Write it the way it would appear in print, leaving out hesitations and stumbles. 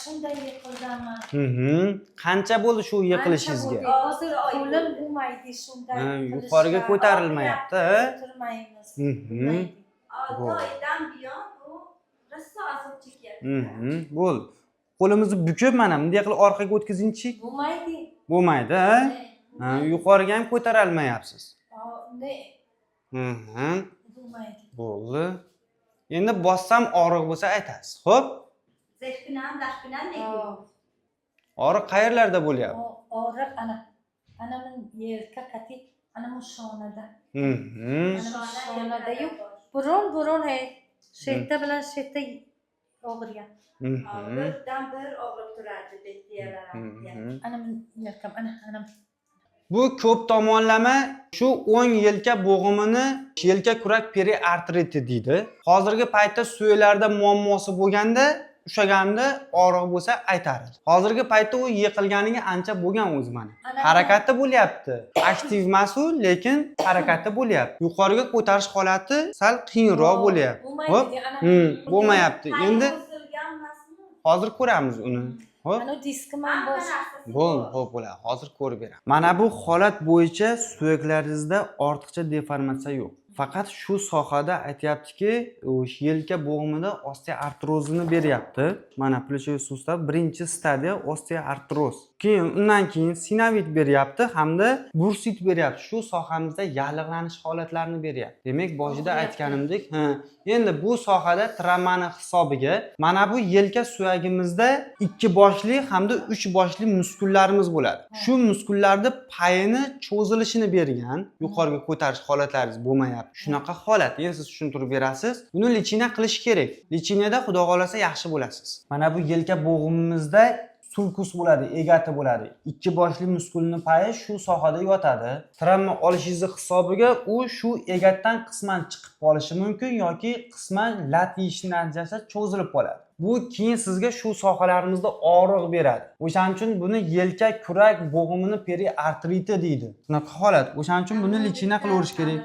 shunday yiqilganman. Qancha bo'ldi shu yiqilishingizga? Hozir qo'lim bo'lmaydi shunday. Yuqoriga ko'tarilmayapti. O'tirmaymiz. Oydan buyon u rosa azob chekyapti. Bo'ldi. Qo'limizni bukib mana bunday qilib orqaga o'tkazingchi. Bo'lmaydi. Bo'lmaydi, ha? Yuqoriga ham ko'tarolmayapsiz. Bo'lmaydi. Bo'ldi. Endi bossam og'riq bo'lsa aytasiz. Xo'p? Zehkunam, dashkunam Og'riq qayerlarda bo'lyapti? Og'riq ana men yelka qati ana bu shonada. Shonada yo'q. Burun shetda bilan shetda og'rigan. Birdan bir og'rib turardi betiyalarim. Ana men yelkam ana. Bu ko'p tomonlama shu o'ng yelka bo'g'imini yelka kurak periartriti deydi. Hozirgi paytda suyaklarda muammosi bo'lganda ushlaganimda og'riq bo'lsa aytardi. Hozirgi paytda u yiqilganiga ancha bo'lgan o'zi mana. Harakati bo'lyapti. Aktiv emas-u, lekin harakati bo'lyapti. Yuqoriga ko'tarish holati sal qiyinroq bo'lyapti. Xo'p? Bo'lmayapti. Endi hozir ko'ramiz uni. Xo'p? Ana diskim ham bor. Xo'p, bo'ladi. Hozir ko'rib beraman. Mana bu holat bo'yicha suyaklaringizda ortiqcha deformatsiya yo'q. Faqat shu sohada aytayaptiki, o'sha yelka bo'g'imida osteoartrozini beryapti. Mana pleshoviy sustav birinchi stadiya osteoartroz. Undan keyin sinovit beryapti hamda bursit beryapti. Shu sohamizda yallig'lanish holatlarini beryapti. Demak, boshida aytganimdek, endi bu sohada travmani hisobiga mana bu yelka suyagimizda 2 boshli hamda 3 boshli muskullarimiz bo'ladi. Shu muskullarda payini cho'zilishini bergan, yuqoriga ko'tarish holatlaringiz bo'lmayapti. Shunaqa holat. Endi siz tushuntirib berasiz. Buni lichina qilish kerak. Lichinada xudo xolasa yaxshi bo'lasiz. Mana bu yelka bo'g'imimizda sulkus bo'ladi, egati bo'ladi. 2 boshli muskulning payi shu sohada yotadi. Travma olishingiz hisobiga u shu egatdan qisman chiqib qolishi mumkin yoki qisman lat yeyishning natijasida cho'zilib qoladi. Bu keyin sizga shu sohalarimizda og'riq beradi. O'shaning uchun buni yelka kurak bo'g'imini periartriti deydi. Bunaqa holat. O'shaning uchun buni lichina qilib o'rish kerak.